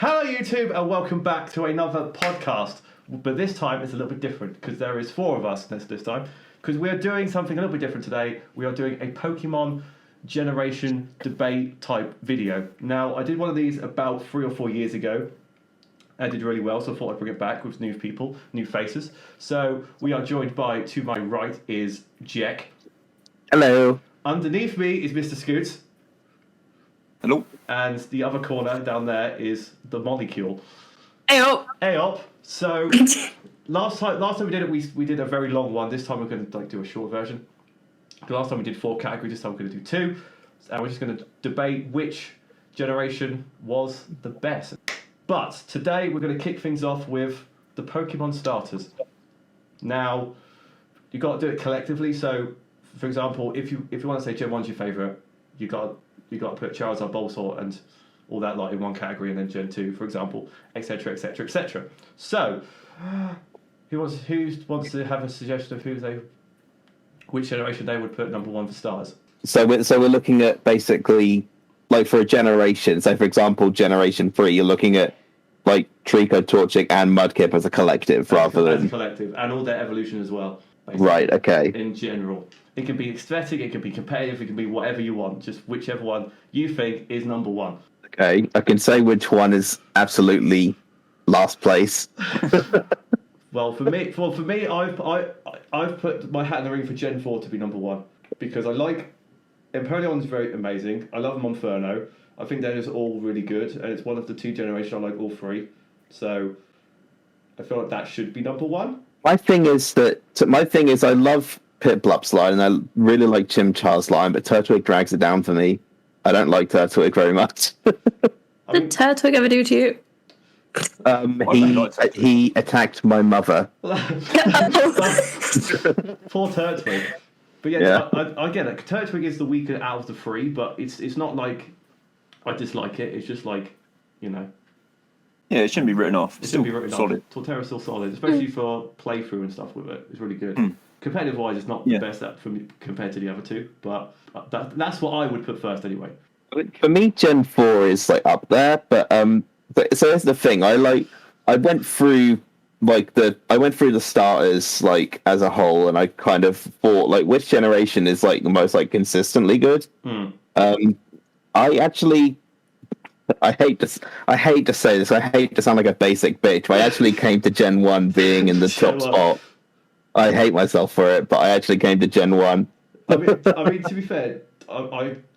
Hello YouTube and welcome back to another podcast. But this time it's a little bit different because there is 4 of us this time. Because we are doing something a little bit different today. We are doing a Pokemon generation debate type video. Now I did one of these about 3 or 4 years ago. I did really well, so I thought I'd bring it back with new people, new faces. So we are joined by, to my right is Jack. Hello. Underneath me is Mr. Scoots. Hello. And the other corner down there is the molecule. Hey-up. Hey-up. So last time we did it, we did a very long one. This time we're going to do a short version. The last time we did 4 categories. This time we're going to do 2. And we're just going to debate which generation was the best. But today we're going to kick things off with the Pokemon starters. Now, you've got to do it collectively. So, for example, if you want to say Gen 1's your favourite, you got to put Charizard, Bulbasaur, and all that in one category, and then Gen 2, for example, etc., etc., etc. So, who wants to have a suggestion of which generation they would put number 1 for stars? So we're looking at basically like for a generation. So for example, Generation 3, you're looking at like Trico, Torchic, and Mudkip as a collective rather than as a collective, and all their evolution as well. Basically, right. Okay. In general. It can be aesthetic, it can be competitive, it can be whatever you want. Just whichever one you think is number 1. Okay, I can say which one is absolutely last place. Well, for me, I've put my hat in the ring for Gen 4 to be number 1 because I like Empoleon's very amazing. I love Monferno. I think they're just all really good, and it's one of the 2 generations I like all 3. So I feel like that should be number 1. My thing is I love Piplup line, and I really like Chimchar's line, but Turtwig drags it down for me. I don't like Turtwig very much. What did Turtwig ever do to you? He attacked my mother. Poor Turtwig. But yeah. I get it. Turtwig is the weaker out of the 3, but it's not like I dislike it. It's just like, Yeah, it shouldn't be written off. It shouldn't be written solid. off. Torterra's still solid, especially for playthrough and stuff with it. It's really good. Competitive wise, it's not the best for me compared to the other 2, but that's what I would put first anyway. For me, Gen 4 is like up there, but so here's the thing. I went through the starters like as a whole, and I kind of thought like which generation is like the most like consistently good. I hate to say this. I hate to sound like a basic bitch, but I actually came to Gen 1 being in the top spot. I hate myself for it, but I actually came to Gen 1. I mean, to be fair,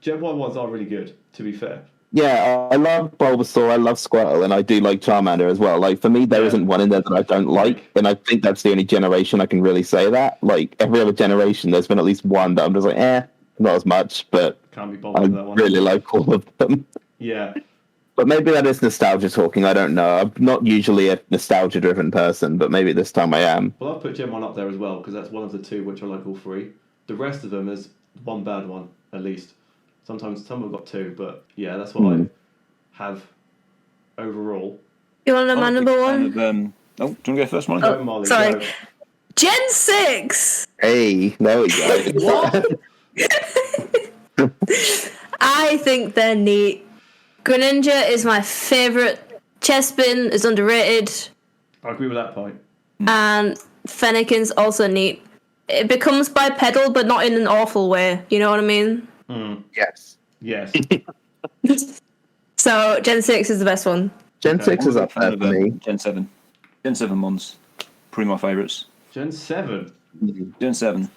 Gen 1 ones are really good, to be fair. Yeah, I love Bulbasaur, I love Squirtle, and I do like Charmander as well. Like, for me, there isn't one in there that I don't like, and I think that's the only generation I can really say that. Like, every other generation, there's been at least one that I'm just like, not as much, but can't be bothered with that one. Really like all of them. Yeah. But maybe that is nostalgia talking, I don't know. I'm not usually a nostalgia-driven person, but maybe this time I am. Well, I've put Gen 1 up there as well, because that's one of the 2 which I like all 3. The rest of them is one bad one, at least. Sometimes some have got 2, but yeah, that's what I have overall. You want my number 1? do you want to go first, Molly? Go, Molly, sorry. go. Gen 6! Hey, there we go. What? I think they're neat. Greninja is my favourite. Chespin is underrated. I agree with that point. And Fennekin's also neat. It becomes bipedal, but not in an awful way. You know what I mean? Yes. So Gen 6 is the best one. Gen 6 is up there for me. Gen 7. Gen 7 Mons. Probably my favourites. Gen 7? Gen 7.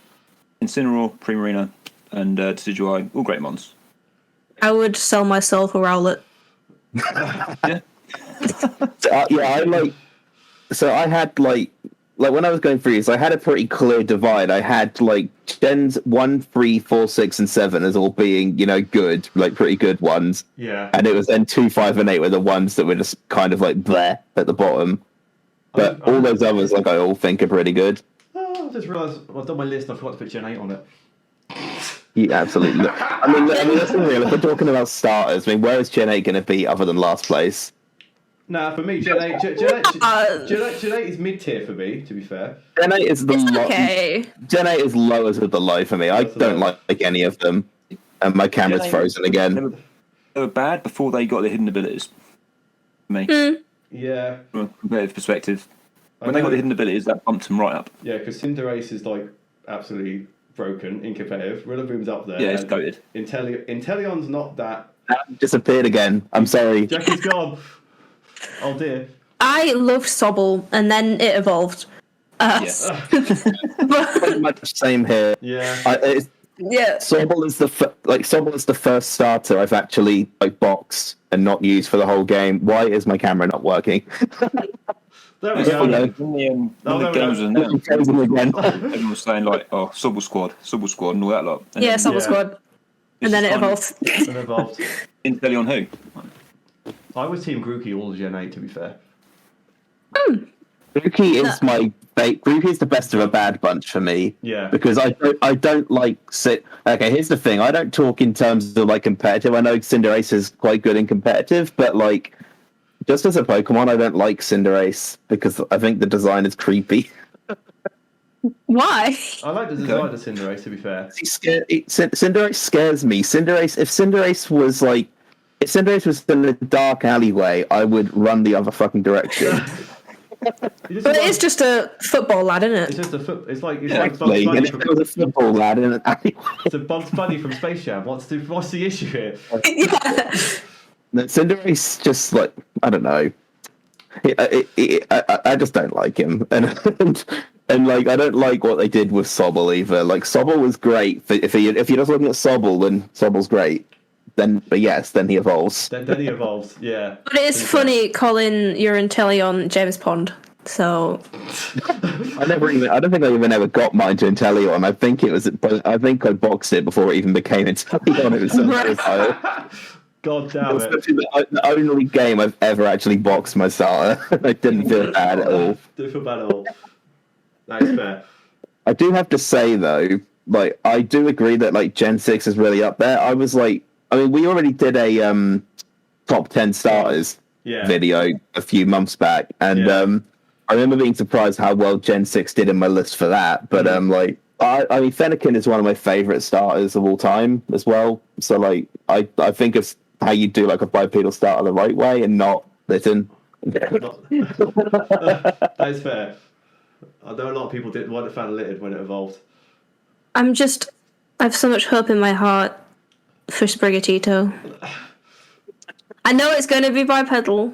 Incineroar, Primarina, and Decidueye. All great Mons. I would sell my soul for Rowlet. Yeah. So I had like when I was going through this, I had a pretty clear divide. I had like Gens 1, 3, 4, 6, and 7 as all being, good, like pretty good ones. Yeah. And it was then 2, 5, and 8 were the ones that were just kind of like bleh at the bottom. But all those others, like I all think are pretty good. I just realised I've done my list and I forgot to put Gen 8 on it. Yeah, absolutely. I mean, let's be real. If we're talking about starters, where is Gen 8 going to be other than last place? Nah, for me, Gen 8 is mid-tier for me, to be fair. Gen 8 is okay. Gen 8 is lowest of the low for me. I don't like any of them. And my camera's frozen again. They were bad before they got their hidden abilities. for me. Yeah. From a competitive perspective. When they got the hidden abilities, that bumped them right up. Yeah, because Cinderace is like absolutely broken in competitive. Rillaboom's up there. Yeah, it's and goated. Inteleon's not that. Disappeared again. I'm sorry. Jackie's gone. Oh dear. I loved Sobble, and then it evolved. Yes. But, Pretty much same here. Yeah. yeah. Sobble is Sobble is the first starter I've actually like boxed and not used for the whole game. Why is my camera not working? There we It's go. funny, when the game was announced, Frozen again. everyone was saying like, "Oh, Sobble Squad," and all that lot. And Yeah, then Sobble Yeah. Squad. And then it evolved. And evolved. Inteleon who? I was Team Grookey all Gen 8, to be fair. Grookey is Grookey is the best of a bad bunch for me. Yeah. Because I don't like sit. Okay, here's the thing. I don't talk in terms of like competitive. I know Cinderace is quite good in competitive, but like just as a Pokemon, I don't like Cinderace because I think the design is creepy. Why? I like the design of Cinderace, to be fair. Cinderace scares me. If Cinderace was in a dark alleyway, I would run the other fucking direction. But it is just a football lad, isn't It's it? just a foot. It's like Bugs Exactly. Bunny And if from, there was a football lad in an alleyway. it's a Bugs Bunny from Space Jam. What's the issue here? Yeah. No, Cinderace just like I don't know. I just don't like him, and like I don't like what they did with Sobble either. Like Sobble was great. If you're just looking at Sobble, then Sobble's great. Then he evolves. Then he evolves. Yeah. But it is funny calling your Inteleon James Pond. So I don't think I even ever got mine to Inteleon. I think I boxed it before it even became Inteleon. It was so versatile. God damn it. The only game I've ever actually boxed my starter. I didn't feel bad at all. Didn't feel bad at all. That is fair. I do have to say though, like I do agree that like Gen 6 is really up there. We already did a top 10 starters video a few months back, and I remember being surprised how well Gen 6 did in my list for that. But I mean Fennekin is one of my favorite starters of all time as well. So like I think of how you do like a bipedal starter the right way and not Litten. That is fair. I know a lot of people didn't want to fan Littered when it evolved. I have so much hope in my heart for Sprigatito. I know it's going to be bipedal,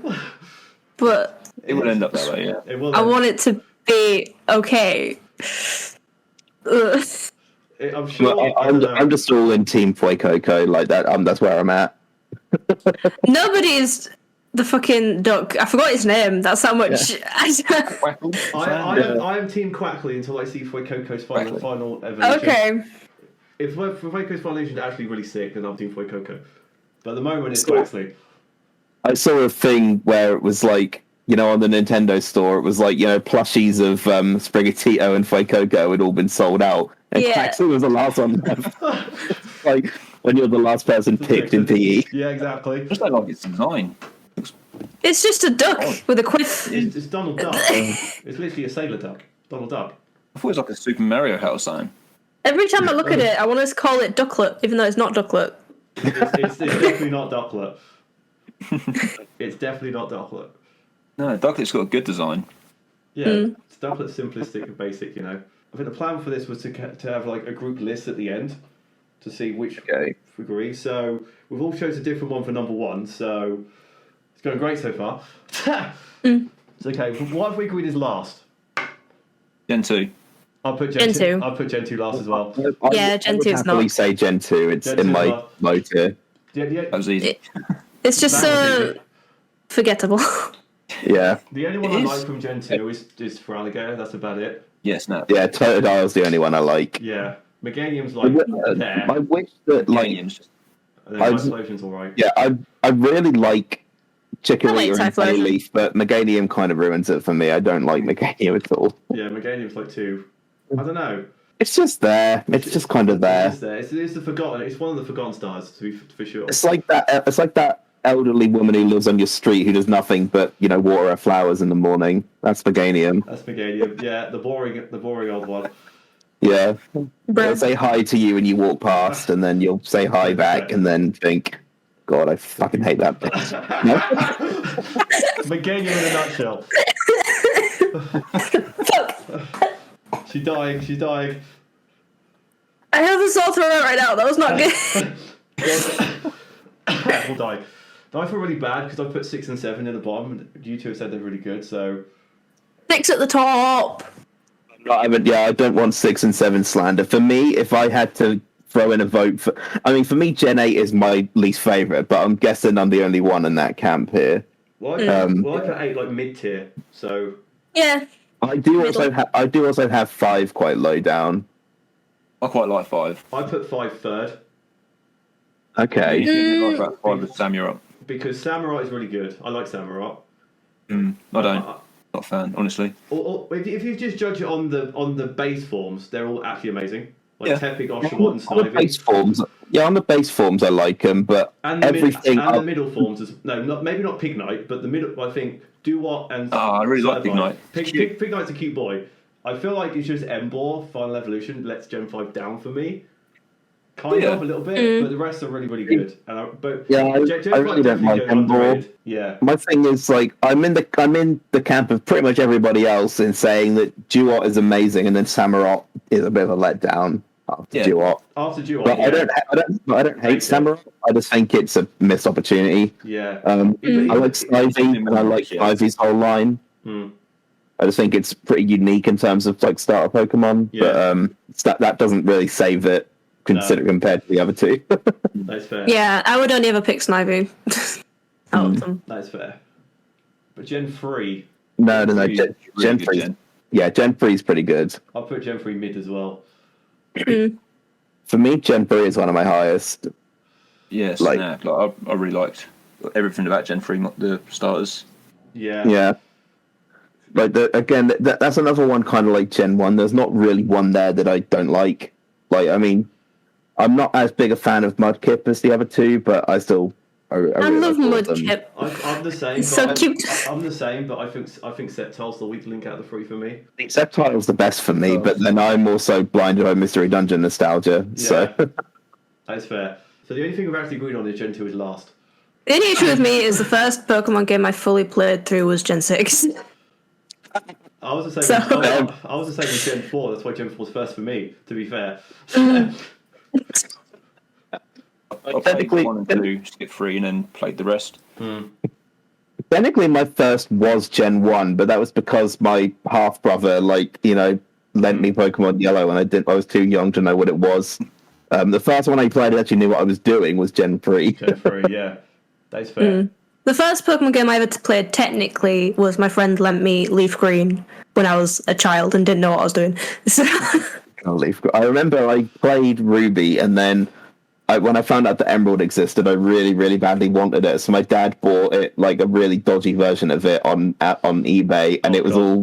but It will end up that way, yeah. It will. I want it to be okay. Ugh. I'm sure. Well, I'm just all in Team Fuecoco like that. That's where I'm at. Nobody's the fucking duck. I forgot his name. That's how much. I am Team Quackley until I see Fuecoco's final evolution. Okay. If Fuecoco's final evolution is actually really sick, then I'm Team Fuecoco. But at the moment, it's Quackley. I saw a thing where it was like, on the Nintendo store, it was like, plushies of Sprigatito and Fuecoco had all been sold out. And Quaxley was the last one left. Like, when you're the last person picked in PE. Yeah, exactly. Just don't like its design. It's just a duck with a quiff. It's Donald Duck. It's literally a sailor duck. Donald Duck. I thought it was like a Super Mario house sign. Every time I look at it, I want to call it Ducklet, even though it's not Ducklet. It's definitely not Ducklet. It's definitely not Ducklet. No, Ducklet's got a good design. Yeah, Ducklet's simplistic and basic, I think the plan for this was to have like a group list at the end to see which we agree. So we've all chosen a different one for number one, so it's going great so far. It's okay. What have we agreed is last? Gen 2. I'll put Gen 2. I'll put Gen 2 last as well. Yeah, Gen 2 is not. I would say Gen 2. It's Gen in 2 my is low tier. Yeah, That was easy. It's just so forgettable. Yeah. the only one It I is. like from Gen 2 is for Alligator. That's about it. Yes, no. Yeah, Totodile's the only one I like. Yeah. Meganium's like there. I wish that, like, Millennium's just- And then Typhlosion's alright. yeah, I really like Chikorita and Typhlosion. Bayleaf, but Meganium kind of ruins it for me. I don't like Meganium at all. Yeah, Meganium's like 2. I don't know. It's just there. It's just kind of there. It's there. It's the forgotten. It's one of the forgotten stars, for sure. It's like that elderly woman who lives on your street who does nothing but water her flowers in the morning. That's Meganium. That's Meganium. Yeah, the boring old one. Yeah. Bro. They'll say hi to you and you walk past, and then you'll say hi back, and then think, God, I fucking hate that bit. No? McGinn, you're in a nutshell. She's dying. She's dying. I have a sore throat right now. That was not good. We'll die. I feel really bad because I put 6 and 7 in the bottom, and you two have said they're really good. So 6 at the top. I don't want 6 and 7 slander. For me, if I had to throw in a vote for, for me, Gen 8 is my least favourite, but I'm guessing I'm the only one in that camp here. Well, I put 8 like mid tier. So Yeah. I do also have 5 quite low down. I quite like 5. I put 5 third Okay. You like about 5 with Samurai. because Samurai is really good. I like Samurai. I don't. Not a fan, honestly. Or if you just judge it on the base forms, they're all actually amazing. Like Yeah. Tepic, Oshawott, and On the base Snivy. forms, on the base forms I like them, but And the, everything the middle forms is maybe not Pignite, but the middle. I think Duwat and I really like Cyberknight. Pignite. Pignite's a cute boy. I feel like it's just Embor Final Evolution lets Gen 5 down for me. Kind of a little bit, but the rest are really, really good. And I really don't like Embor. Yeah. My thing is I'm in the camp of pretty much everybody else in saying that Duot is amazing, and then Samurott is a bit of a letdown after Duot. After Duot, But I don't hate Samurott. I just think it's a missed opportunity. Yeah. I like Snivy, and I like Snivy's whole line. I just think it's pretty unique in terms of like starter Pokemon, but that doesn't really save it compared to the other two. That's fair. Yeah, I would only ever pick Snivy out of them. That's fair. But Gen 3, No. Gen 3. Yeah, Gen 3 is pretty good. I'll put Gen 3 mid as well. For me, Gen 3 is one of my highest. Yeah, Snap. I really liked everything about Gen 3, the starters. Yeah. Yeah. Like that's another one kind of like Gen 1. There's not really one there that I don't like. Like, I mean, I'm not as big a fan of Mudkip as the other two, but I still I really love like all of them. Mudkip. I'm the same. So but cute. I'm the same, but I think Sceptile's the weak link out of the 3 for me. Sceptile's the best for me, but then I'm also blinded by Mystery Dungeon nostalgia. Yeah. So That's fair. So the only thing we've actually agreed on is Gen 2 is last. The only issue with me is the first Pokemon game I fully played through was Gen 6. I was the same. I was the same with Gen 4. That's why Gen 4 was first for me. To be fair. I played 1 and 2, skip 3, and then played the rest. technically my first was Gen 1, but that was because my half brother, lent me Pokemon Yellow, and I was too young to know what it was. The first one I played, I actually knew what I was doing, was Gen 3. Gen 3, yeah. That's fair. The first Pokemon game I ever played technically was my friend lent me Leaf Green when I was a child and didn't know what I was doing. So I remember I played Ruby, and then when I found out that Emerald existed, I really, really badly wanted it. So my dad bought it, like a really dodgy version of it on eBay, and it was all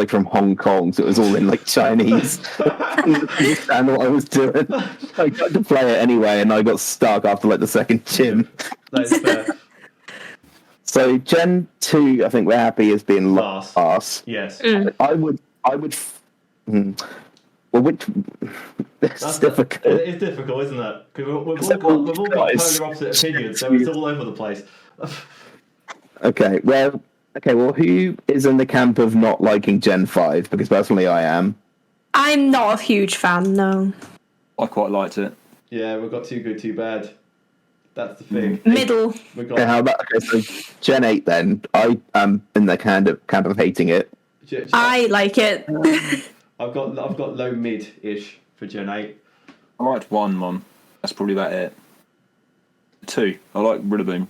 from Hong Kong, so it was all in like Chinese. I didn't understand what I was doing. I got to play it anyway, and I got stuck after like the second gym. That's fair. So Gen 2, I think we're happy as being last. Yes. I would. Well, it's difficult. It's difficult, isn't it? Because we've all got polar opposite opinions, so it's all over the place. Okay, well, who is in the camp of not liking Gen 5? Because personally, I am. I'm not a huge fan, no. I quite liked it. Yeah, we've got too good, too bad. That's the thing. Middle. Okay, how about so Gen 8 then? I am in the camp of hating it. I like it. I've got low mid-ish for Gen 8. I liked 1, Mum. That's probably about it. 2, I like Rillaboom.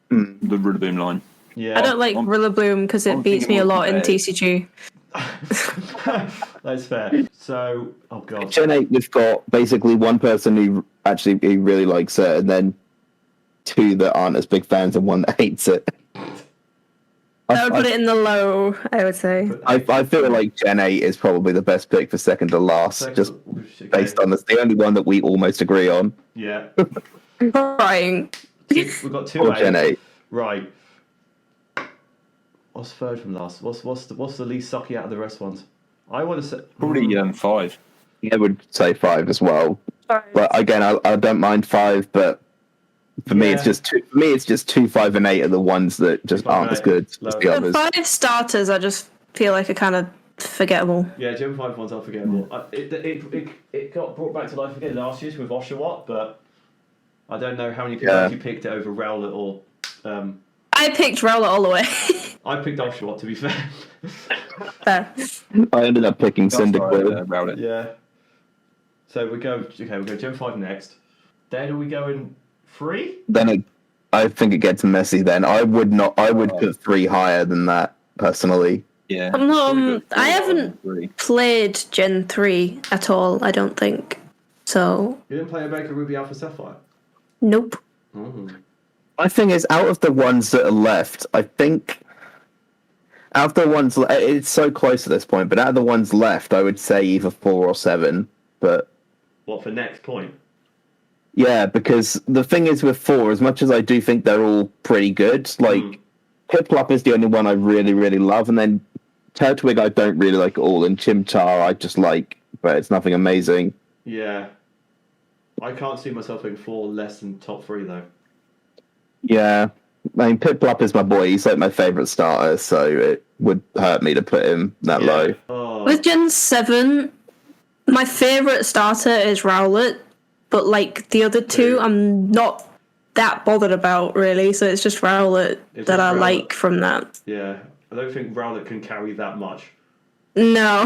The Rillaboom line. Yeah. I don't like Rillaboom because it beats me a lot in TCG. That's fair. So, oh god. Gen 8, we've got basically one person who really likes it, and then 2 that aren't as big fans, and 1 that hates it. I would put it in the low, I would say. I feel like Gen 8 is probably the best pick for second to last, just based on this. The only one that we almost agree on. Yeah. Crying. We've got 2 Or Gen 8. Right. What's third from last? What's the least sucky out of the rest ones? I want to say Probably 5. I would say 5 as well. But again, I don't mind 5, but For me, Yeah. it's just two. For me, it's just 2, 5, and 8 are the ones that just 5 and aren't as 8, good as lower. the The others. 5 starters, I just feel like are kind of forgettable. Yeah, Gen 5 ones are forgettable. It got brought back to life again last year with Oshawott, but I don't know how many people actually picked it over Rowlet or. I picked Rowlet all the way. I picked Oshawott, to be fair. Fair. I ended up picking Cyndaquil. About it. Yeah. So we go Gen 5 next. Then are we going 3? Then I think it gets messy. Then I would not. I would put 3 higher than that personally. Yeah. I haven't played Gen 3 at all, I don't think. So, You didn't play Omega Ruby Alpha Sapphire? nope. Mm. My thing is, out of the ones that are left, I think out of the ones, it's so close at this point. But out of the ones left, I would say either 4 or 7. But What, for next point? yeah, because the thing is with 4, as much as I do think they're all pretty good, like Piplup is the only one I really, really love, and then Turtwig I don't really like at all, and Chimchar I just like, but it's nothing amazing. Yeah. I can't see myself putting 4 less than top 3, though. Yeah, I mean Piplup is my boy. He's like my favorite starter, so it would hurt me to put him that low. Oh. With Gen 7, my favourite starter is Rowlet, but like the other two, I'm not that bothered about really. So it's just Rowlet It's that just I Rowlet. like from that. Yeah. I don't think Rowlet can carry that much. No.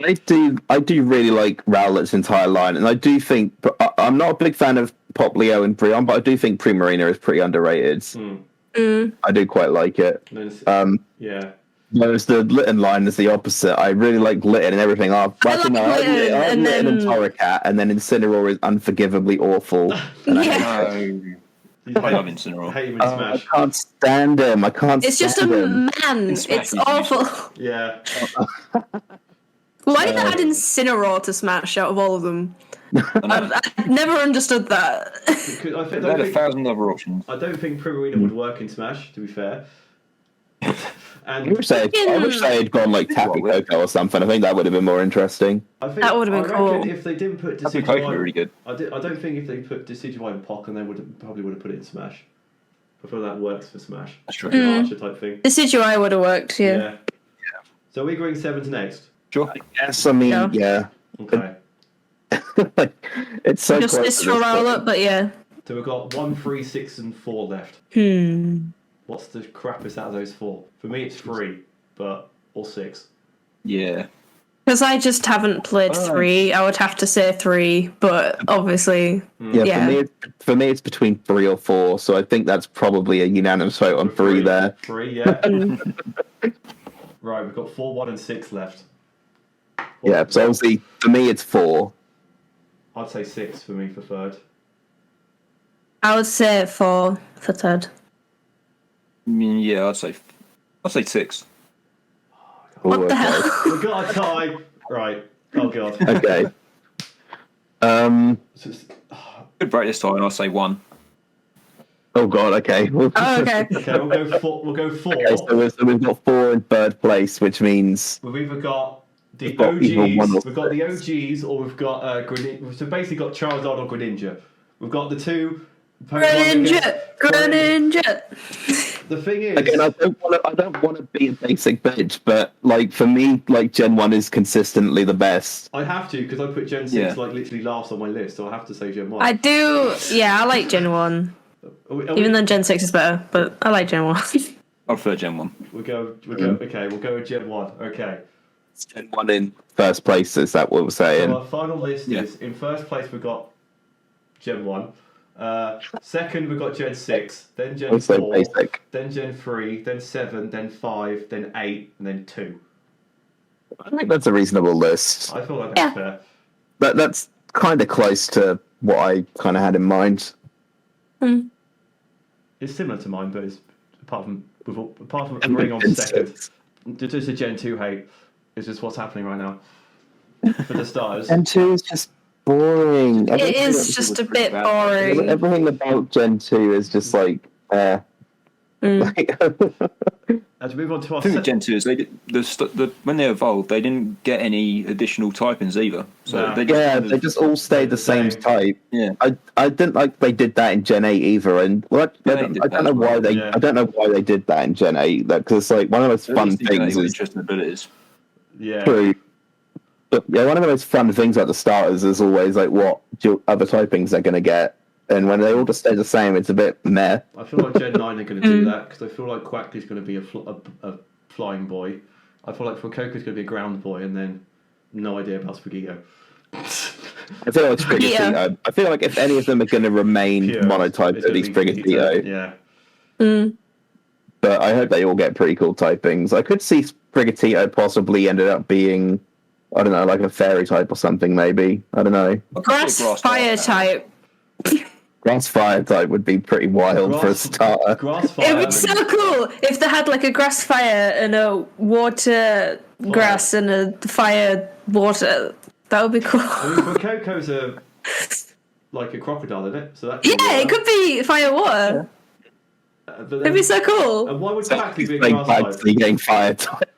I do really like Rowlet's entire line, and I do think I'm not a big fan of Poplio and Brionne, but I do think Primarina is pretty underrated. I do quite like it. Yeah. Whereas the Litten line is the opposite. I really like Litten and everything. I like Litten, and Litten and then- Torracat, and then Incineroar is unforgivably awful. And Yeah. I love Incineroar. Hate him in I Smash. can't stand him. I can't It's just a stand him. man. Smash It's is awful. Yeah. Why did they add Incineroar to Smash out of all of them? I've never understood that. Because I They had 1,000 other options. I don't think Primarina would work in Smash, to be fair. I And wish they had gone like Tapu Koko or something. I think that would have been more interesting. I think That would have been I reckon cool. if they didn't put Tapu Koko would be really Decidueye, good. I don't think if they put Decidueye and Pokken, they probably would have put it in Smash. I feel that works for Smash. That's true. Archer type thing. Decidueye would have worked, yeah. So we're going 7 to next. Sure. Yes, I mean, yeah. Okay. It's so Just close this to for this Rowlet, point. but yeah. So we've got 1, 3, 6, and 4 left. What's the crappiest out of those 4? For me, it's 3, or 6. Yeah. Because I just haven't played 3, I would have to say 3, but obviously, Yeah, for me, it's between 3 or 4. So I think that's probably a unanimous vote on 3 there. 3, yeah. Right, we've got 4, 1, and 6 left. Yeah, so obviously for me it's 4. I'd say 6 for me for third. I would say 4 for third. I mean, yeah, I'd say 6. What Ooh, the okay. hell? We've got a tie. Right. Oh, God. Okay. So it's- Good break this time, I'll say 1. Oh god. Okay. Oh, okay. Okay, we'll go 4. We'll go 4. Okay, so we've got 4 in third place, which means We've either got the We've got either one or OGs, we've got the OGs, or we've got Greninja. So basically got Charizard or Greninja. We've got the 2 Pokemon against- Greninja! The thing is, again, I don't want to be a basic bitch, but like for me, like Gen 1 is consistently the best. I have to because I put Gen 6 Yeah. like literally last on my list, so I have to say Gen 1. I do, yeah, I like Gen 1. Even though Gen 6 is better, but I like Gen 1. I prefer Gen 1. We'll go with Gen 1. Okay. Gen 1 in first place, is that what we're saying? So our final list Yeah. is, in first place we've got Gen 1. Second we've got Gen 6, then Gen Also 4, basic. then Gen 3, then 7, then 5, then 8, and then 2. I think that's a reasonable list. I feel like that's fair. That's kind of close to what I kind of had in mind. It's similar to mine, but it's apart from agreeing on second. Just a Gen 2 hate. It's just what's happening right now. For the starters. Gen 2 is just boring. It is just a bit boring. Everything about Gen 2 is just like, And As we move on to our The thing with Gen 2 is when they evolved, they didn't get any additional typings either. So No. they just kind of- they just all stayed the same type. Yeah. I didn't like they did that in Gen 8 either, and I don't know why they Yeah. I don't know why they did that in Gen 8 because it's like one of those At fun least you get things any is interesting abilities. Yeah. true. But yeah, one of the most fun things about the starters is always like what other typings they're going to get, and when they all just stay the same, it's a bit meh. I feel like Gen 9 are going to do that because I feel like Quackley's going to be a flying boy. I feel like Fuecoco's going to be a ground boy, and then no idea about Spaghetto. I feel like Sprigatito. I feel like if any of them are going to remain Pure, monotyped, it's it'll gonna be be Sprigatito. Yeah. But I hope they all get pretty cool typings. I could see Sprigatito possibly ended up being, I don't know, like a fairy type or something, maybe. I don't know. Grass fire type. Grass fire type would be pretty wild for a starter. Grass It fire. would be so cool if they had like a grass fire and a water grass and a fire water. That would be cool. I mean, Fuecoco's like a crocodile, isn't it? So that Yeah, it could be fire water. But then, It'd be so cool. and why would So Quackley be a playing grass Bugs, type? you're getting fire type.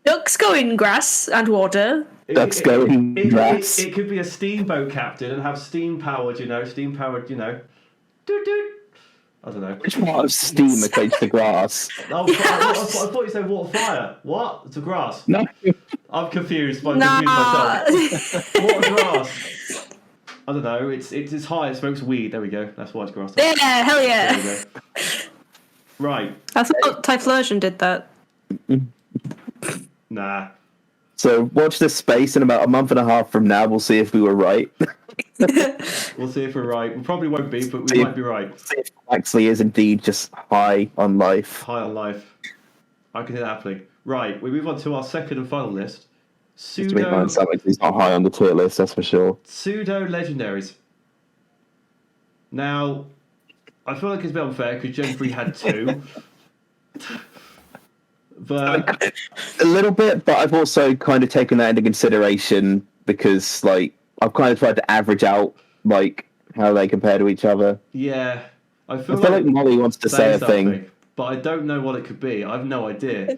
Ducks go in grass and water. Ducks go in grass. It could be a steamboat captain and have steam powered, doot doot. I don't know. Which part of steam equates to grass? Oh, I thought you said water fire. What? It's a grass. No. I'm confused. I'm Nah. confused myself. Water grass. I don't know. It's high. It smokes weed. There we go. That's why it's grass. Yeah, hell There yeah. we go. Right. I thought Typhlosion did that. Nah. So watch this space. In about a month and a half from now, we'll see if we were right. We'll see if we're right. We probably won't be, but we might be right. See if actually is indeed just high on life. High on life. I can hear that happening. Right. We move on to our second and final list. To make mine sound like he's not high on the tier list, that's for sure. Pseudo legendaries. Now, I feel like it's a bit unfair because Gen 3 had 2. But A little bit, but I've also kind of taken that into consideration because, like, I've kind of tried to average out, like, how they compare to each other. yeah, I I feel feel like Molly wants to say a something, thing. but I don't know what it could be. I have no idea.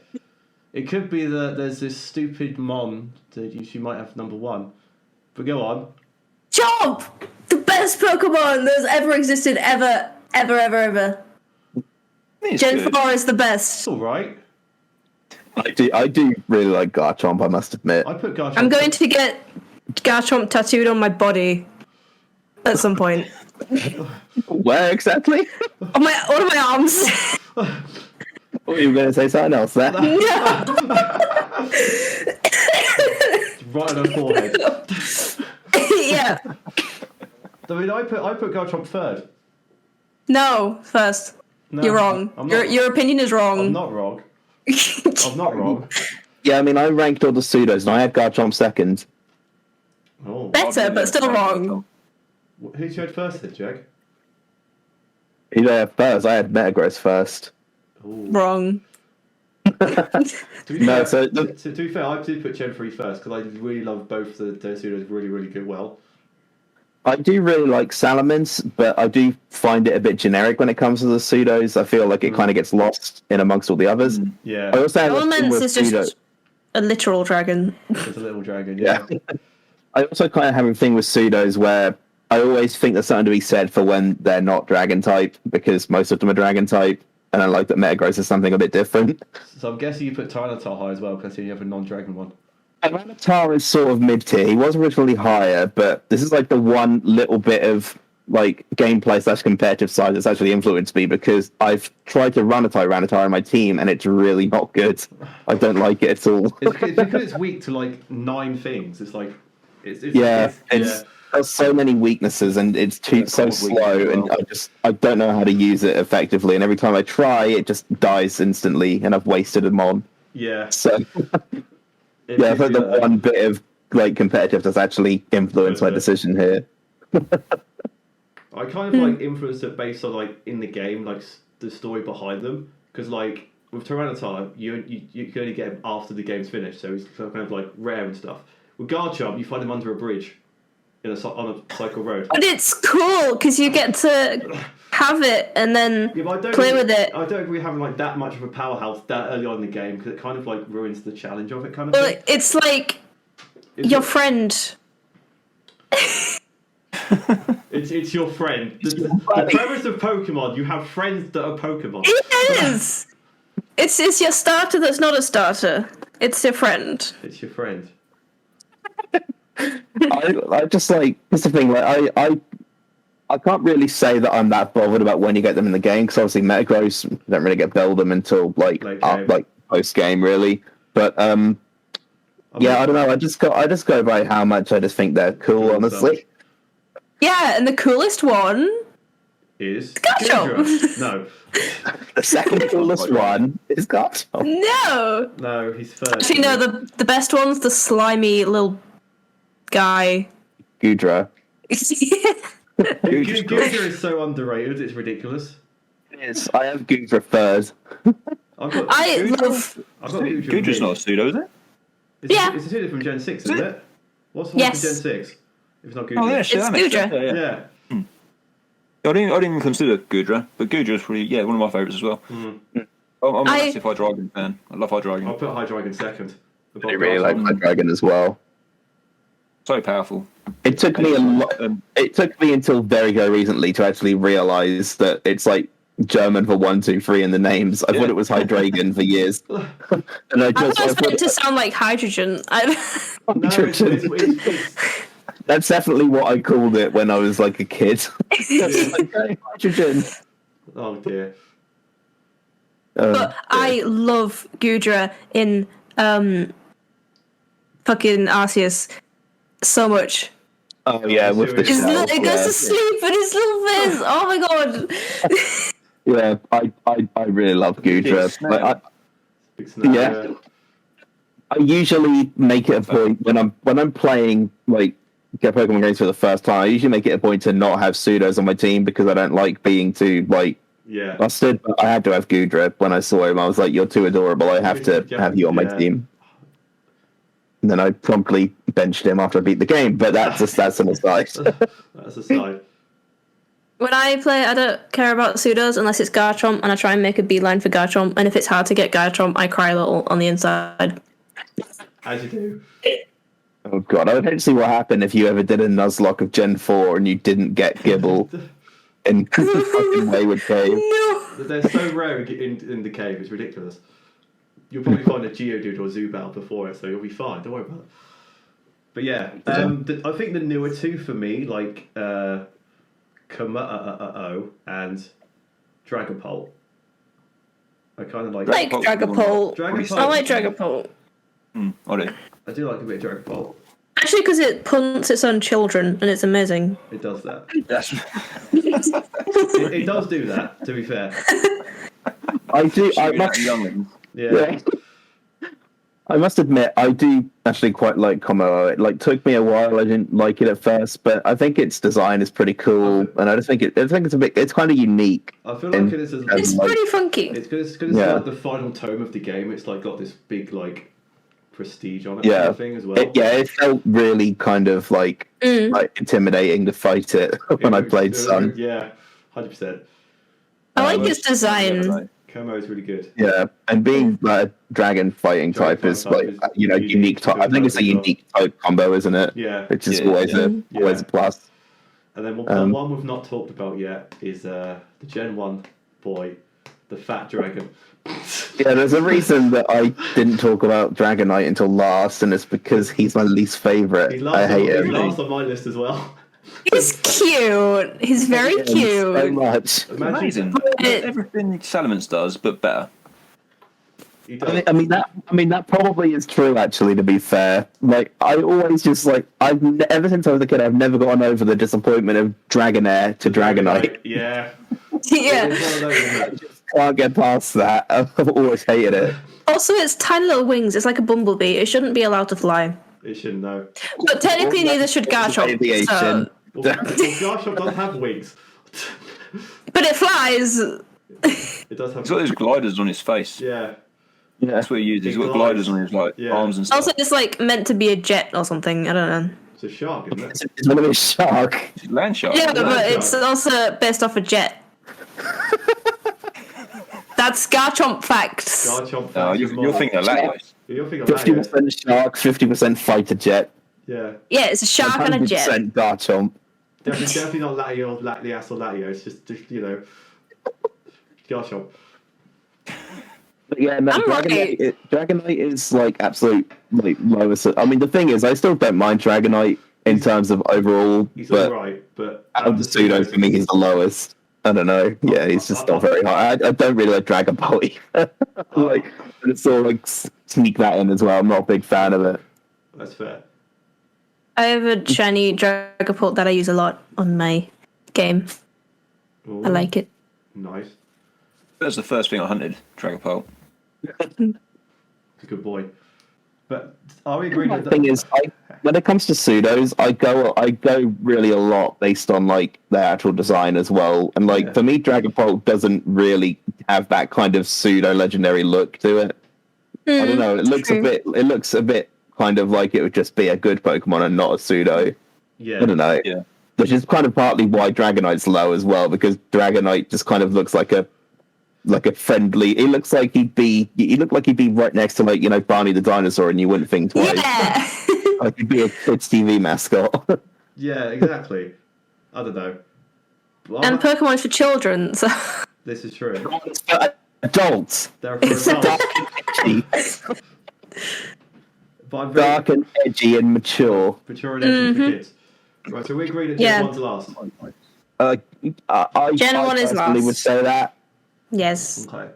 It could be that there's this stupid Mon that she might have number 1. But go on. Chomp! The best Pokemon that's ever existed, ever. It's Gen good. 4 is the best. It's all right. I do really like Garchomp, I must admit. I put Garchomp. I'm going to get Garchomp tattooed on my body at some point. Where exactly? On one of my arms. What were you going to say something else there? Right on her forehead. Yeah. I mean, I put Garchomp third. No, first. No, You're wrong. I'm not, Your opinion is wrong. I'm not wrong. I'm not wrong. Yeah, I mean, I ranked all the pseudos, and I had Garchomp second. Oh. Better, but still wrong. Who's you had first then, Jag? Who did I have first? I had Metagross first. Ooh. Wrong. To be No, fair, so to be fair, I did put Gen 3 first because I really love both the pseudos really, really good. Well, I do really like Salamence, but I do find it a bit generic when it comes to the pseudos. I feel like it kind of gets lost in amongst all the others. yeah, I also have a thing Elements with is just a literal dragon. it's a little dragon. Yeah, Yeah. I also kind of have a thing with pseudos where I always think there's something to be said for when they're not dragon type, because most of them are dragon type, and I like that Metagross is something a bit different. So I'm guessing you put Tyranitar high as well because you have a non-dragon one. Tyranitar is sort of mid-tier. He was originally higher, but this is like the one little bit of like gameplay / competitive side that's actually influenced me, because I've tried to run a Tyranitar in my team and it's really not good. I don't like it at all. It's because it's weak to like 9 things. It's like it's There's so many weaknesses and it's so slow, and I don't know how to use it effectively. And every time I try, it just dies instantly, and I've wasted them on. yeah. So yeah, I think the one bit of like competitive that's actually influenced my decision here. I kind of like influence it based on like in the game, like the story behind them. Because like with Tyranitar, you can only get him after the game's finished, so he's kind of like rare and stuff. With Garchomp, you find him under a bridge. on a cycle road. But it's cool because you get to have it and then Yeah, but I don't play agree, with it. I don't agree having like that much of a powerhouse that early on in the game because it kind of like ruins the challenge of it, kind of Well, thing. it's like It's your not- friend. It's your friend. The premise of Pokemon, you have friends that are Pokemon. It is. It's your starter that's not a starter. It's your friend. It's your friend. I just like that's the thing. Like I can't really say that I'm that bothered about when you get them in the game because obviously Metagross don't really get build them until like post game really. But yeah, I don't know. I just go by how much I just think they're cool, honestly. Yeah, and the coolest one Is Garchomp. Gudra. No. The second coolest one is Garchomp. No. He's third. Actually, no. The best one's the slimy little guy. Gudra. Gudra is so underrated, it's ridiculous. It is. I have Gudra third. I love. I've got Gudra. Gudra's not a pseudo, is it? Yeah. It's a pseudo from Gen 6, isn't it? What's the one Yes. from Gen 6? If it's not Gudra. Oh, yeah, shit, It's that makes sense. Gudra. Yeah. Yeah. I didn't even consider Gudra, but Gudra's probably one of my favourites as well. I'm a massive Hydreigon fan. I love Hydreigon. I'll put Hydreigon second. I really like my dragon as well. So powerful. It took me a lot. It took me until very recently to actually realise that it's like German for 1, 2, 3 in the names. I thought it was Hydreigon for years, and I thought it was meant to sound like hydrogen. No, it's That's definitely what I called it when I was like a kid. Hydrogen. oh dear. But I love Gudra in fucking Arceus so much. Oh yeah, with the shells, It goes to sleep in his little face. Oh my god. Yeah, I really love Gudra. Like, Big snap, yeah. I usually make it a point when I'm playing like get Pokemon games for the first time. I usually make it a point to not have pseudos on my team because I don't like being too like Yeah. busted. But I had to have Gudra when I saw him. I was like, "You're too adorable. I have to have you on my team." And then I promptly benched him after I beat the game. But that's an aside. That's a side. When I play, I don't care about pseudos unless it's Garchomp, and I try and make a beeline for Garchomp. And if it's hard to get Garchomp, I cry a little on the inside. As you do. Oh god, I would hate to see what happened if you ever did a Nuzlocke of Gen 4 and you didn't get Gibble in the fucking Wayward Cave. No. They're so rare in the cave, it's ridiculous. You'll probably find a Geodude or Zubat before it, so you'll be fine. Don't worry about it. But yeah, I think the newer two for me, like Kama'o and Dragapult. I kind of like Dragapult. Dragapult. I like Dragapult. I do. I do like a bit of Dragapult. Actually, because it punts its own children, and it's amazing. It does that. That's It does do that, to be fair. I do. youngling. Yeah. I must admit, I do actually quite like Komo. It like took me a while. I didn't like it at first, but I think its design is pretty cool, and I think it's a bit. It's kind of unique. I feel like It's pretty funky. It's because it's like the final tome of the game. It's like got this big like prestige on it, Yeah. kind of thing as well. It felt really kind of like intimidating to fight it when I played Sun. Yeah, 100%. I like its design. Como is really good. Yeah, and being a dragon fighting type is like unique type. I think it's a unique type combo, isn't it? Yeah. Which is always a plus. And then one we've not talked about yet is the Gen 1 boy, the Fat Dragon. Yeah, there's a reason that I didn't talk about Dragonite until last, and it's because he's my least favourite. I hate him. He's last on my list as well. He's cute. He's very cute. So much. Amazing. Everything Salamence does, but better. I mean that probably is true. Actually, to be fair, like I always just like ever since I was a kid, I've never gotten over the disappointment of Dragonair to Dragonite. Yeah. Yeah. I just can't get past that. I've always hated it. Also, it's tiny little wings. It's like a bumblebee. It shouldn't be allowed to fly. It shouldn't, know. But technically, neither should Garchomp. Aviation. So. Well, Garchomp does have wings. But it flies. It does have. He's got those gliders on his face. Yeah. That's what he uses. He's got gliders on his arms and stuff. Also, it's like meant to be a jet or something. I don't know. It's a shark, isn't it? It's going to be a shark. Land shark. Yeah, Land but it's shark. also based off a jet. That's Garchomp facts. Garchomp No, facts you're is more- thinking of Latios. You're thinking of that, 50% shark, 50% fighter jet. yeah. Yeah, it's a shark and a jet. 100% Garchomp. Definitely not Latio, Latias or Latio. It's just Garchomp. But yeah, no, I'm Dragonite is like absolute like lowest. I mean, the thing is, I still don't mind Dragonite in terms of overall, He's but alright, but out of the pseudo for me, he's the lowest. I don't know. Yeah, he's just not very high. I don't really like Dragon Ball either. Like, it's sort of like sneak that in as well. I'm not a big fan of it. That's fair. I have a shiny Dragapult that I use a lot on my game. Ooh, I like it. Nice. That's the first thing I hunted, Dragapult. He's a good boy. But are we agreed The with thing is, when it comes to pseudos, I go really a lot based on like their actual design as well. And like Yeah. for me, Dragapult doesn't really have that kind of pseudo legendary look to it. I don't know. It looks true. It looks a bit kind of like it would just be a good Pokemon and not a pseudo. Yeah. I don't know. Yeah. Which is kind of partly why Dragonite's low as well, because Dragonite just kind of looks like a friendly. He looks like he'd be right next to like Barney the dinosaur, and you wouldn't think twice. Yeah. Like he'd be a kids TV mascot. Yeah, exactly. I don't know. Well, And Pokemon is for children, so this is true. Adults, They're for adults. But I'm very dark and edgy and mature. mature and edgy for kids. Right, so we agreed that Yeah. Gen 1's last. I Gen 1 is personally last. would say that. yes. Okay.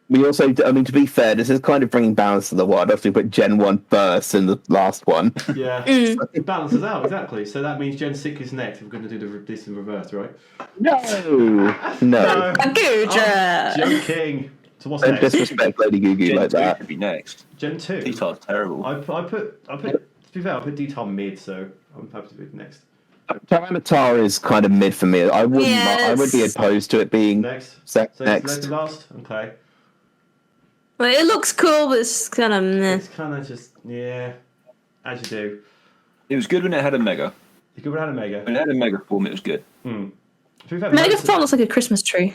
We also, I mean, to be fair, this is kind of bringing balance to the world. Obviously, put Gen 1 first in the last one. Yeah. It balances out, exactly. So that means Gen 6 is next. We're going to do this in reverse, right? No. No. Agudra. I'm joking. So what's Don't next? disrespect Lady Goo Gen like 2 that. could be next. Gen 2. Detail's terrible. I put. To be fair, I put Detail mid, so I'm happy to be next. Tyranitar is kind of mid for me. I wouldn't. Yeah, I would be it's- opposed to it being Next. next. So it's next and last. Okay. Well, it looks cool, but it's kind of meh. It's kind of just as you do. It was good when it had a Mega. You could have had a Mega. When it had a Mega form, it was good. To be fair, Megaphone looks like a Christmas tree.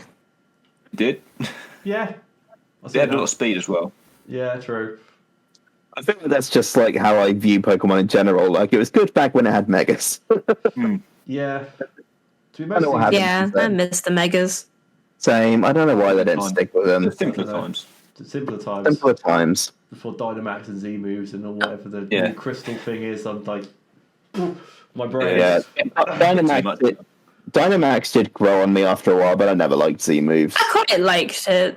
It did. Yeah. It had a lot of speed as well. Yeah, true. I think that's just like how I view Pokemon in general. Like it was good back when it had Megas. Yeah. To be I know what happened. Yeah, since I then. miss the Megas. Same. I don't know why they didn't Fine. stick with them. The simpler I don't know. times. simpler times. Simpler times. Before Dynamax and Z moves and all whatever the Yeah. new crystal thing is, I'm like, my brain. Yeah. Too Dynamax much. Dynamax did grow on me after a while, but I never liked Z moves. I quite liked it.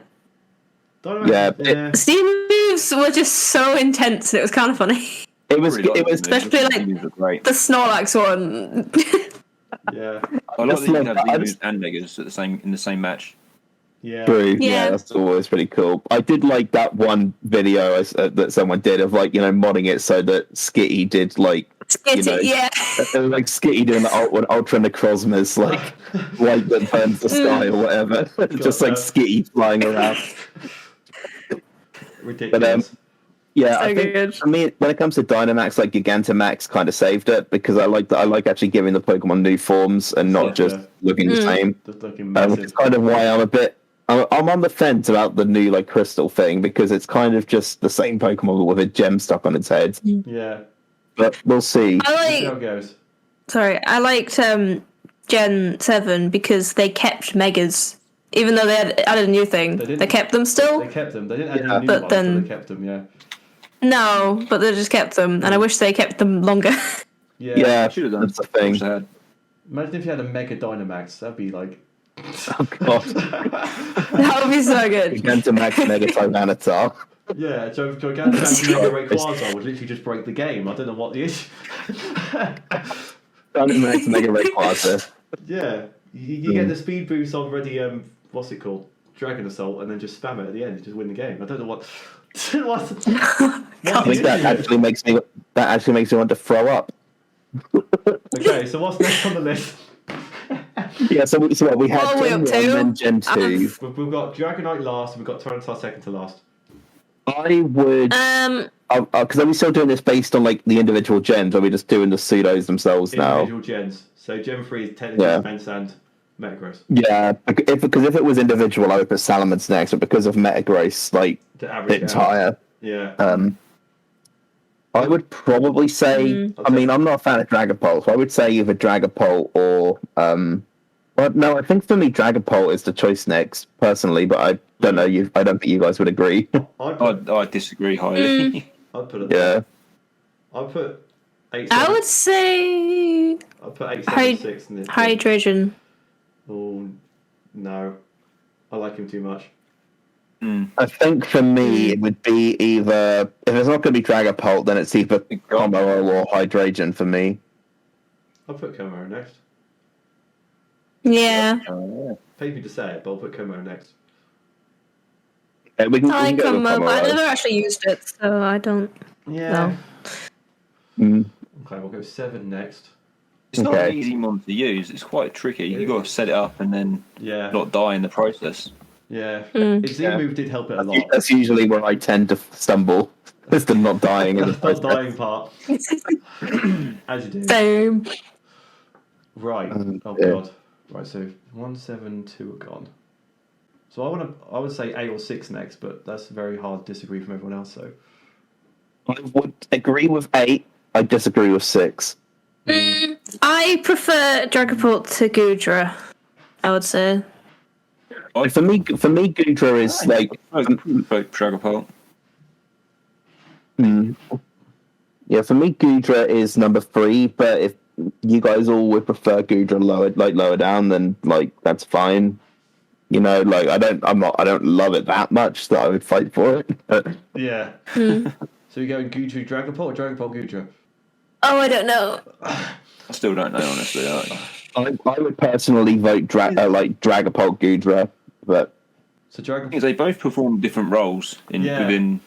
Dynamax, Yeah, yeah. Steam moves were just so intense, and it was kind of funny. It was. Really It was. liked them. especially, like, These were great. The Snorlax one. Yeah. I like that you can have I Zemus just- and Megas at in the same match. Yeah. True. Yeah, Yeah. that's always pretty cool. I did like that one video that someone did of like modding it so that Skitty did like Skitty, yeah. like Skitty doing the Ultra Necrozma's like light that burns the sky or whatever, just like Skitty flying around. Ridiculous. Yeah, So I think good. for me, when it comes to Dynamax, like Gigantamax kind of saved it because I like actually giving the Pokemon new forms and not Yeah. just looking the same. Just looking Which massive. is kind of why I'm on the fence about the new like crystal thing because it's kind of just the same Pokemon with a gem stuck on its head. Yeah. But we'll see. I See how like. it goes. Sorry, I liked Gen 7 because they kept Megas. Even though they had added a new thing, They didn't. they kept them still. They kept them. They didn't add Yeah. any new But ones, then- but they kept them, yeah. No, but they just kept them, and I wish they kept them longer. Yeah. Yeah, I should have done. that's the thing. Wish I had. Imagine if you had a Mega Dynamax. That'd be like. Oh god, That would be so good. Gigantamax Mega Tyranitar. Yeah, Gigantamax Mega Rayquaza would literally just break the game. I don't know what the issue. Dynamax Mega Rayquaza. Yeah, you get the speed boost on already. What's it called? Dragon Assault, and then just spam it at the end. You just win the game. I don't know what. What's I think that actually makes me want to throw up. Okay, so what's next on the list? Yeah, so what we had What are we Gen up 1 to? and Gen 2. We've got Dragonite last, and we've got Tyranitar second to last. I would, because are we still doing this based on like the individual gens? Or are we just doing the pseudos themselves now? Individual gens. So Gen 3 is technically Yeah. defense and Metagross. Yeah, because if it was individual, I would put Salamence next, but because of Metagross, like To average it's it out. higher. Yeah. I would probably say. I mean, I'm not a fan of Dragapult, so I would say either Dragapult or. Well, no, I think for me, Dragapult is the choice next, personally, but I don't know. I don't think you guys would agree. I disagree highly. I'd put it Yeah. there. I'd put 8, 7. I would say I'd put 8, 7, 6 in this. Hydrogen. Oh, no. I like him too much. I think for me, it would be either if it's not going to be Dragapult, then it's either Kommo or Hydreigon for me. I'll put Kommo next. Yeah. Paid me to say it, but I'll put Kommo next. We can I like go with Kommo, but I Kommo. never actually used it, so I don't Yeah. know. Okay, we'll go 7 next. It's not Okay. an easy mon to use. It's quite tricky. You've got to set it up and then Yeah. not die in the process. Yeah. Mm. His Z move did help it a lot. That's usually where I tend to stumble. Is the not dying in the That's not process. dying part. As you do. Same. Right. Oh yeah. god. Right. So 1, 7, 2 are gone. So I would say 8 or 6 next, but that's very hard to disagree from everyone else. So I would agree with 8. I disagree with 6. I prefer Dragapult to Goodra, I would say. For me, Goodra is like. Both Dragapult. Yeah, for me, Goodra is number 3. But if you guys all would prefer Goodra lower down, then like that's fine. You know, like I don't love it that much that I would fight for it. But yeah. So you're going Gudra Dragapult or Dragapult Gudra? Oh, I don't know. I still don't know, honestly. I would personally vote Dragapult Goodra, but So Dragapult. They both perform different roles within.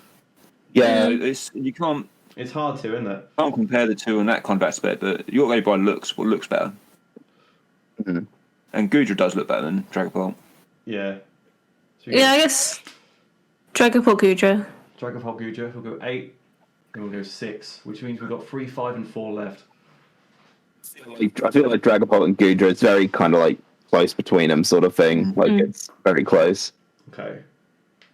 yeah, You can't It's hard to, isn't it? compare the two in that kind of aspect, but you got to go by looks. What looks better? And Goodra does look better than Dragapult. Yeah. So Yeah, I guess Dragapult Goodra. Dragapult Gudra. We'll go 8. Then we'll go 6, which means we've got 3, 5, and 4 left. I feel like Dragapult and Goodra is very kind of like close between them, sort of thing. Like it's very close. Okay.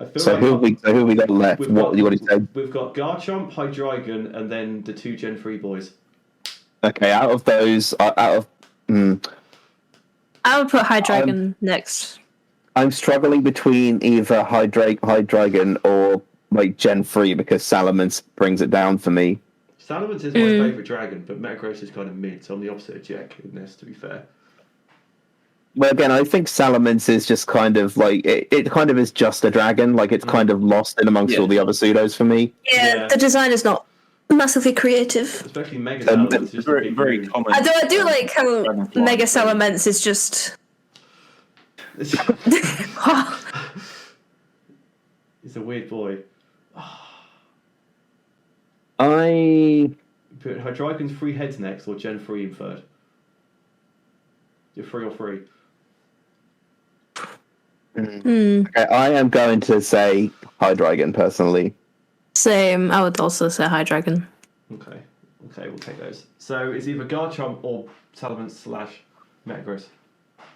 I feel So like who have we got left? What do you say? We've got Garchomp, Hydreigon, and then the 2 Gen 3 boys. Okay, out of those, I would put Hydreigon next. I'm struggling between either Hydreigon or like Gen 3 because Salamence brings it down for me. Salamence is my favourite dragon, but Metagross is kind of mid, so I'm the opposite of Jack in this, to be fair. Well, again, I think Salamence is just kind of like it kind of is just a dragon. Like it's kind of lost in amongst all the other pseudos for me. Yeah, the design is not massively creative. Especially Mega Salamence. Is just a big Very dude. common. I do like how Dragonfly. Mega Salamence is just. He's a weird boy. I Put Hydreigon's 3 heads next, or Gen 3 in third. You're 3 or 3. okay, I am going to say Hydreigon personally. Same. I would also say Hydreigon. Okay, we'll take those. So it's either Garchomp or Salamence / Metagross.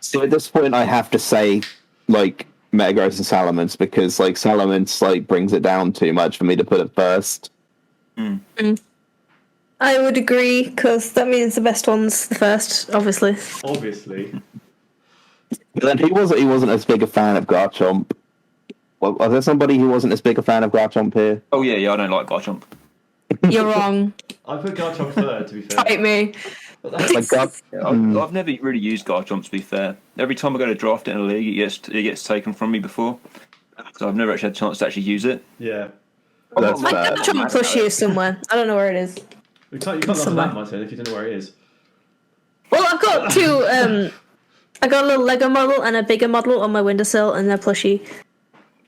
So at this point, I have to say like Metagross and Salamence because like Salamence like brings it down too much for me to put it first. I would agree because that means the best one's the first, obviously. Obviously. But then he wasn't as big a fan of Garchomp. Well, was there somebody who wasn't as big a fan of Garchomp here? Oh yeah, I don't like Garchomp. You're wrong. I put Garchomp third, to be fair. Fight me. Like I've never really used Garchomp, to be fair. Every time I go to draft it in a league, it gets taken from me before. So I've never actually had a chance to actually use it. Yeah. That's My fair. Garchomp plushie is somewhere. I don't know where it is. You can't laugh at that, Martin, if you don't know where it is. Well, I've got two. I got a little Lego model and a bigger model on my windowsill, and they're plushie.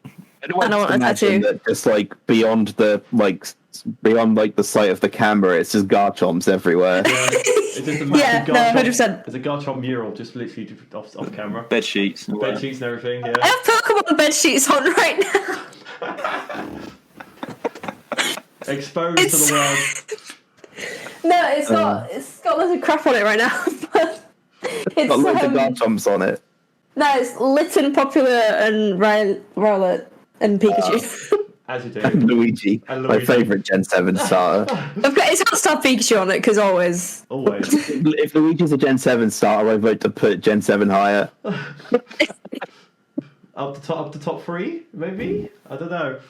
I don't want a imagine tattoo. that just like beyond the sight of the camera, it's just Garchomps everywhere. It's just a Yeah, massive no, Garchomp. 100%. It's a Garchomp mural, just literally off camera. Bed sheets. Bed sheets and everything, yeah. I have Pokemon bed sheets on right now. Exposed to the world. No, it's got loads of crap on it right now. But it's Got loads of Garchomps on it. no, it's Litten, Popular, and Rowlet, and Pikachu. As you do. Luigi, And my Luigi. favourite Gen 7 starter. It's got Star Pikachu on it because always. Always. If Luigi's a Gen 7 starter, I vote to put Gen 7 higher. Up to top 3, maybe? I don't know.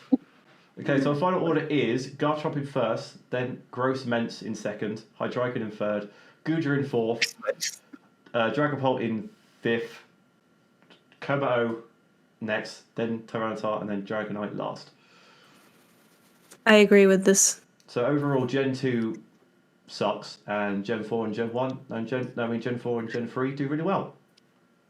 Okay, so our final order is Garchomp in first, then Grossments in second, Hydreigon in third, Goodra in fourth, Dragapult in fifth, Kombo next, then Tyranitar, and then Dragonite last. I agree with this. So overall, Gen 2 sucks, and Gen 4 and Gen 1, Gen 4 and Gen 3 do really well.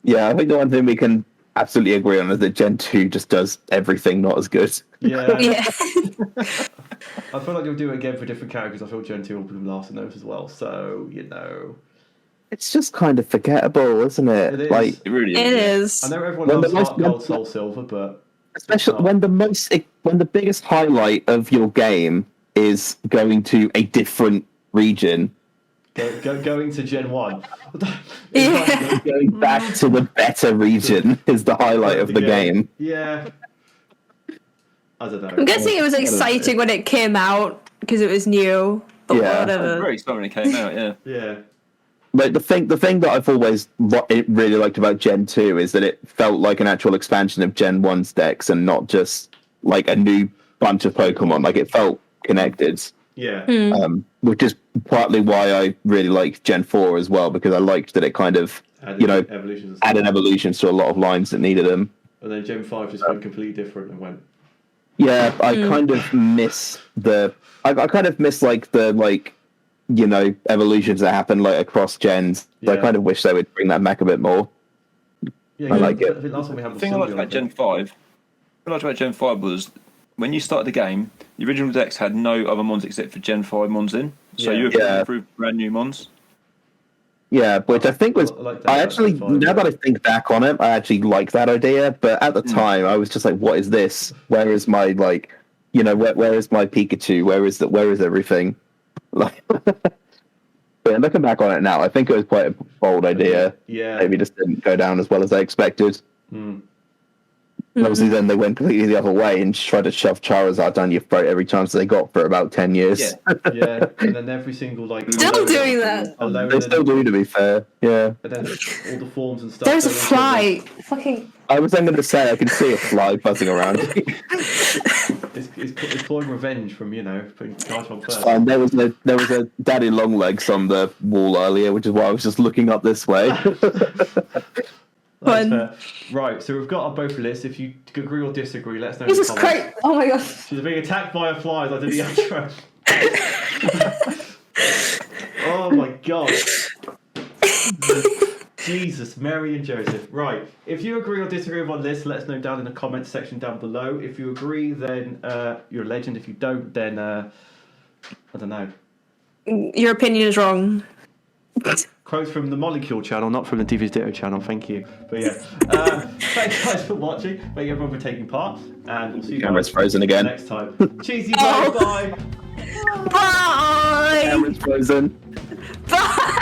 Yeah, I think the one thing we can absolutely agree on is that Gen 2 just does everything not as good. Yeah. Yeah. I feel like you'll do it again for different categories. I feel Gen 2 will put them last in those as well, so, you know. It's just kind of forgettable, isn't it? It is. Like, It really It is. is. I know everyone Well, loves the most- Heart Gold, Soul Silver, but... especially when the biggest highlight of your game is going to a different region, Going to Gen 1. Yeah. going back to the better region is the highlight of the game. Yeah. I don't know. I'm guessing it was exciting when it came out because it was new. But Yeah. It was whatever. very exciting when it came out, yeah. Yeah. Like the thing that I've always really liked about Gen 2 is that it felt like an actual expansion of Gen 1's decks and not just like a new bunch of Pokemon. Like it felt connected. Yeah. Which is partly why I really liked Gen 4 as well, because I liked that it kind of, Evolutions. added evolutions to a lot of lines that needed them. And then Gen 5 just went completely different and went... Yeah, I kind of miss I kind of miss evolutions that happen like across gens. So I Yeah. kind of wish they would bring that back a bit more. Yeah, I like it. I think last one we had The was thing I liked Sylveon, about Gen think. 5, what I liked about Gen 5 was when you started the game, the original decks had no other mons except for Gen 5 mons in. So Yeah. you were Yeah. putting through brand new mons. Yeah, which I think was I like that I about actually Gen 5, now yeah. that I think back on it, I actually like that idea. But at the time, I was just like, "What is this? Where is my where is my Pikachu? Where is everything?" Like, but looking back on it now, I think it was quite a bold idea. Yeah. Maybe just didn't go down as well as I expected. Mm. And obviously, then they went completely the other way and tried to shove Charizard down your throat every chance they got for about 10 years. Yeah. Yeah. And then every single, like... Still doing that. They still do, to be fair. Yeah. And then all the forms and stuff. There's a they also- fly. Fucking. I was then going to say I can see a fly buzzing around. It's clawing revenge from, putting Garchomp first. There was a Daddy Longlegs on the wall earlier, which is why I was just looking up this way. That's Fun. fair. Right, so we've got our both lists. If you agree or disagree, let us know in the Jesus comments. Christ. Oh my god. She's being attacked by a fly as I did the outro. Oh my god. Jesus, Mary and Joseph. Right, if you agree or disagree with our list, let us know down in the comments section down below. If you agree, then you're a legend. If you don't, then I don't know. Your opinion is wrong. Quotes from the Molecule channel, not from the Divas Ditto channel, thank you. But yeah, thanks guys for watching, thank you everyone for taking part, and we'll see you Camera's guys frozen again. next time. Cheesy, bye, bye. Bye. Camera's frozen. Bye.